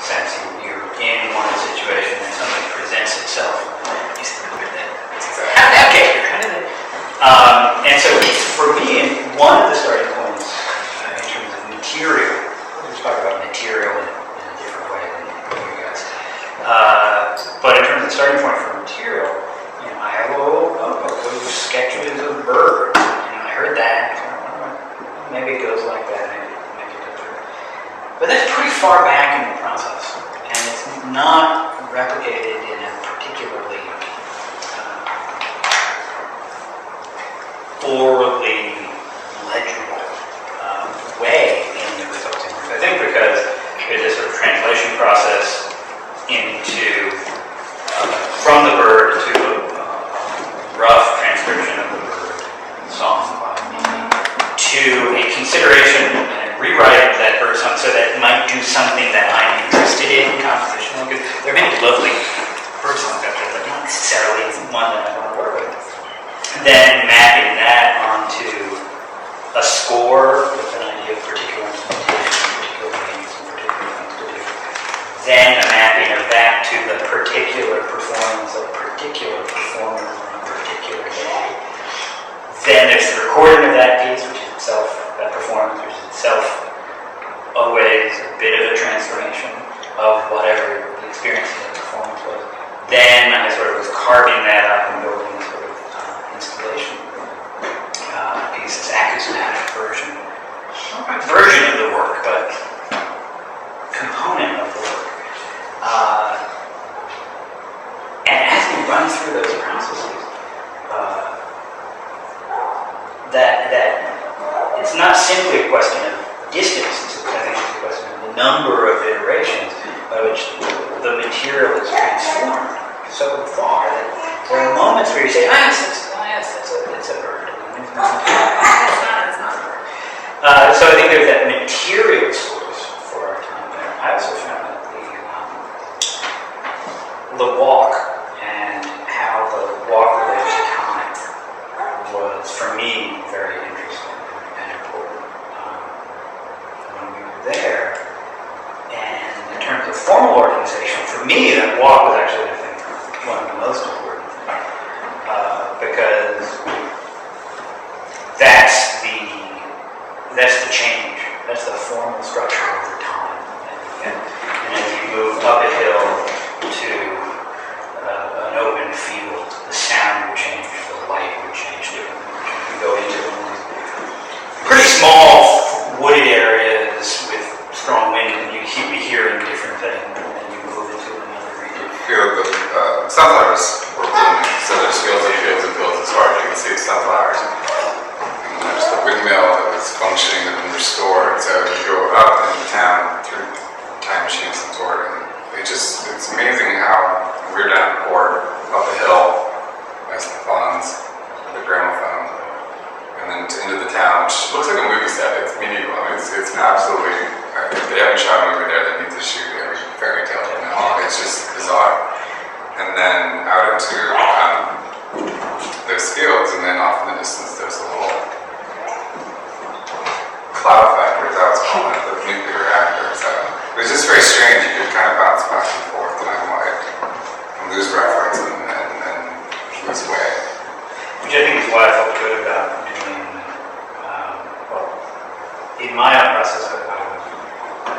sense. You're in one situation and something presents itself. You say, look at that. How did that get here? How did it? And so for me, one of the starting points in terms of material, we'll talk about material in a different way than you guys. But in terms of the starting point for material, I have those sketches of birds. I heard that. Maybe it goes like that. Maybe it doesn't. But that's pretty far back in the process, and it's not replicated in a particularly orally legible way in the resulting work. I think because there's this sort of translation process into from the bird to a rough transcription of the bird song by me to a consideration and rewriting of that bird song so that it might do something that I'm interested in compositionally. Because there are many lovely bird songs out there, but not necessarily one that I want to work with. Then mapping that onto a score with an idea of particular instrumentation, particular names, and particular things to do. Then a mapping of that to the particular performance of a particular performer on a particular day. Then there's the recording of that piece, which is itself, that performance, which is itself always a bit of a transformation of whatever the experience of the performance was. Then I sort of was carving that up and building a sort of installation piece, this acousmatic version of the work, but component of the work. And as we run through those processes, that it's not simply a question of distance, I think it's a question of the number of iterations by which the material is transformed so far that there are moments where you say, it's a bird. It's not a bird. So I think there's that material source for our time there. I also found that the walk and how the walk relates to time was, for me, very interesting and important when we were there. And in terms of formal organization, for me, that walk was actually, I think, one of the most important things. Because that's the change. That's the formal structure over time. And as you move up a hill to an open field, the sound would change, the light would change differently. You go into pretty small wooded areas with strong wind, and you keep hearing different things, and you move into another region. Feel the sunflowers were blooming, so there's fields and fields and fields as far as you can see sunflowers. And there's the windmill that was functioning and restored. So you go up into town through time machines and sort, and it's amazing how we're down at port, up the hill, past the funds, the gramophone, and then into the town, which looks like a movie set. It's medieval. I mean, it's absolutely, if they haven't shot a movie there, they need to shoot every fairy tale from now on. It's just bizarre. And then out into those fields, and then off in the distance there's a little cloud factory, that's called it, the nuclear reactor. So it was just very strange. You could kind of bounce back and forth time-wise and lose reference and lose way. Which I think is why I felt good about doing, in my own process, I was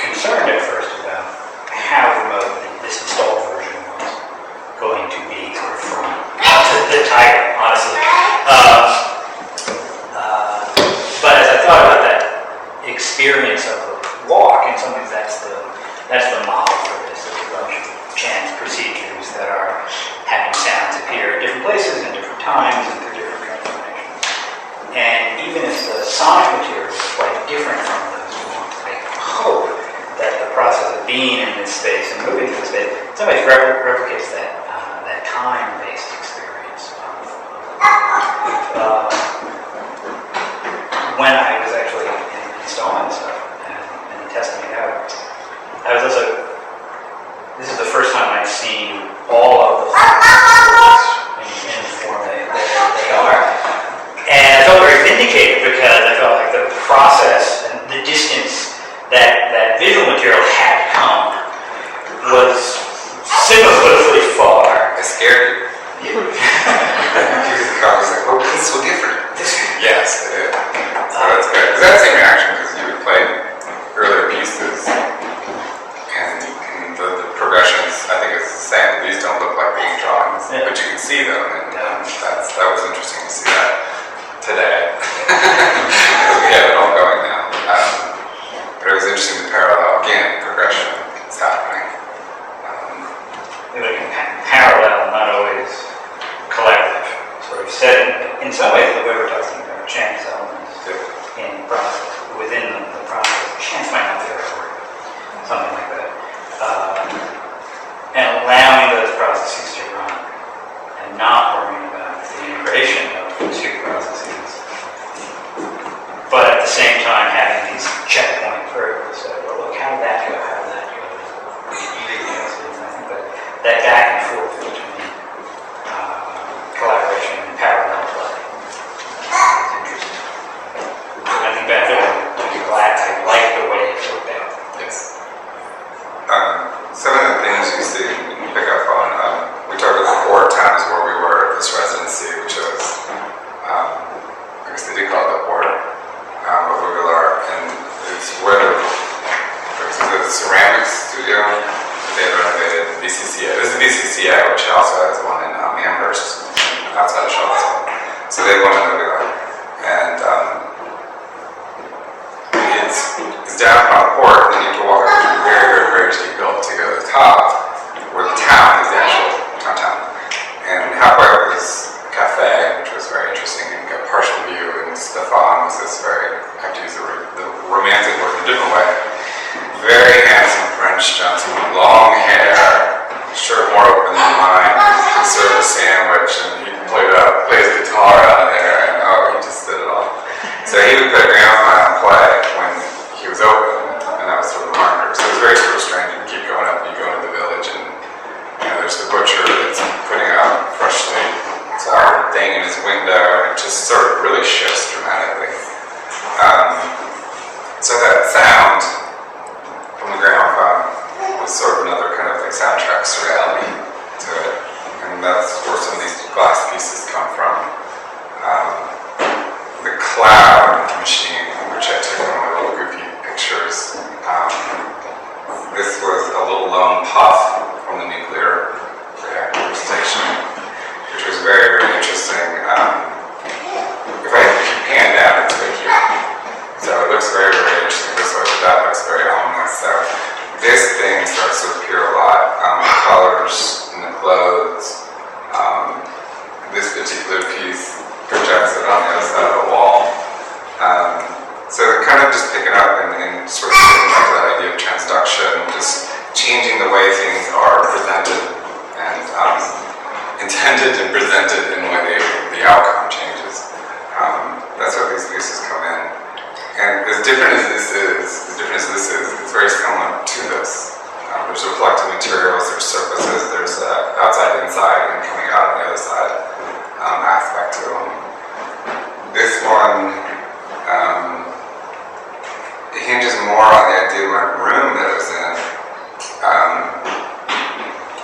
concerned at first about how remote this installed version was going to be sort of from the title, honestly. But as I thought about that experience of the walk, in some ways that's the model for this. There's a bunch of chant procedures that are having sounds appear at different places and different times and through different transformations. And even if the sonic material is quite different from those walks, I hope that the process of being in this space and moving through this space in some ways replicates that time-based experience. When I was actually installing stuff and testing it out, I was also, this is the first time I've seen all of the in the form they are. And I felt very vindicated because I felt like the process and the distance that visual material had come and allowing those processes to run and not worrying about the integration of the two processes. But at the same time, having these checkpoint variables. So, well, look, how did that go? How did that go? I think that back and forth between collaboration and parallel play is interesting. I think that I'm glad I like the way it worked out. Yes. Some of the things you see, you pick up on, we talked about the port towns where we were at this residency, which was, I guess they did call it the port, of Ugalar, and it's where the ceramics studio that they had renovated, BCCA. This is BCCA, which also has one in Amherst, outside of Charlottesville. So they have one in Ugalar. And it's down on the port, and then you have to walk up through very, very, very steep hill to go to the top, where the town is the actual downtown. And halfway up was a cafe, which was very interesting, and got partial view, and Stefan was this very, I have to use the romantic word in a different way, very handsome French gentleman, long hair, shirt more open than mine, he served a sandwich, and he play his guitar out there, and he just did it all. So he would put a grandma on play when he was open, and that was sort of the marker. So it was very sort of strange. You keep going up, you go into the village, and there's the butcher that's putting out freshly slaughtered thing in his window, and it just sort of really shifts dramatically. So that sound from the gramophone was sort of another kind of like soundtrack surreality to it, and that's where some of these glass pieces come from. The cloud machine, which I took one of my little goofy pictures, this was a little lone puff from the nuclear reactor station, which was very, very interesting. If you pan down, it's right here. So it looks very, very interesting this way, but that looks very ominous. So this thing starts to appear a lot. The colors in the clothes. This particular piece projects it on the other side of the wall. So kind of just picking up and sort of getting back to that idea of transduction, just changing the way things are presented and intended and presented in the way the outcome changes. That's what these pieces come in. And as different as this is, it's very similar to this. There's reflective materials, there's surfaces, there's outside, inside, and coming out on the other side aspect to them. This one, it hinges more on the idea of my room that I was in.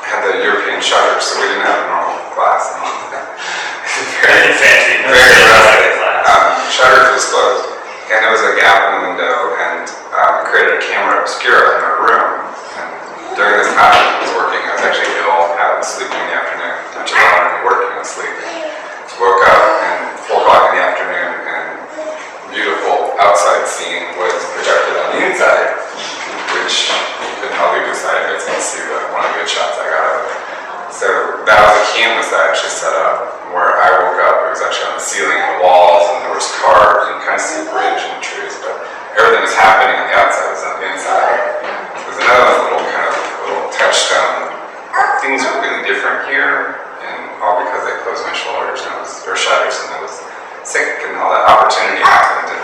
Had the European shutters, so we didn't have a normal glass. Very fancy. Very rustic. Shutters was closed, and there was a gap in the window, and I created a camera obscura in my room. And during this time I was working, I was actually ill, I was sleeping in the afternoon, not just already working, I was sleeping. Woke up and 4 o'clock in the afternoon, and beautiful outside scene was projected on the inside, which I'll leave aside, you guys can see one of the good shots I got of it. So that was a canvas I actually set up, where I woke up, it was actually on the ceiling and the walls, and there was carved, and you kind of see a bridge and trees, but everything was happening on the outside, was on the inside. There's another little touchstone. Things are really different here, and all because they closed my shoulders, and or shutters, and I was sick, and all that opportunity happened. And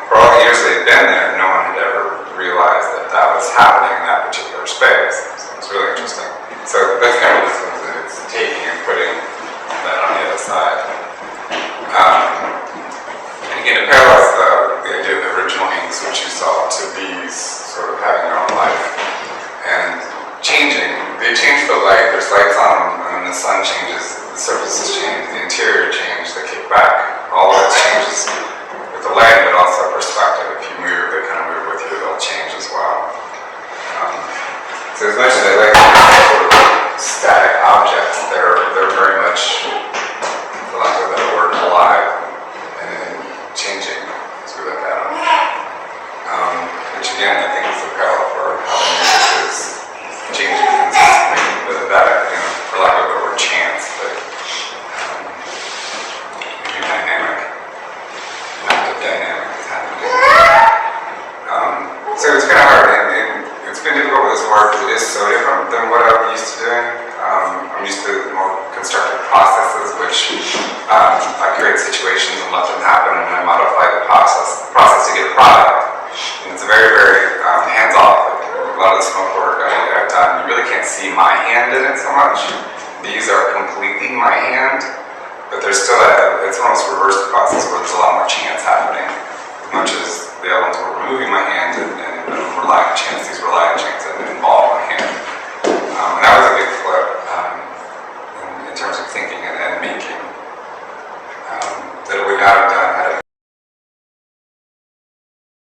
for all the years they'd been there, no one had ever realized that that was happening in that particular space. So it's really interesting. So that's kind of what it's taking and putting that on the other side. And again, it parallels the idea of the original inks, which you saw, to these sort of having their own life and changing. They change the light. There's lights on them, and when the sun changes, the surfaces change, the interior change, the kickback. All of that changes with the light, but also perspective. If you move, they kind of move with you. They'll change as well. So as much as I like sort of static objects, they're very much, for lack of a better word, alive and changing as we look at them. Which again, I think is a parallel for how the music is changing consistently. But that, for lack of a better word, chance, but dynamic, active dynamic is happening. So it's kind of hard, and it's been difficult with this work is so different than what I'm used to doing. I'm used to more constructive processes, which I create situations and let them happen, and I modify the process to get a product. And it's very, very hands-off. Like, a lot of the smoke work I've done, you really can't see my hand in it so much. These are completely my hand, but there's still it's almost reversed the process where there's a lot more chance happening. As much as the other ones were removing my hand and relying on chance, these rely on chance and involve my hand. And that was a big flip in terms of thinking and making.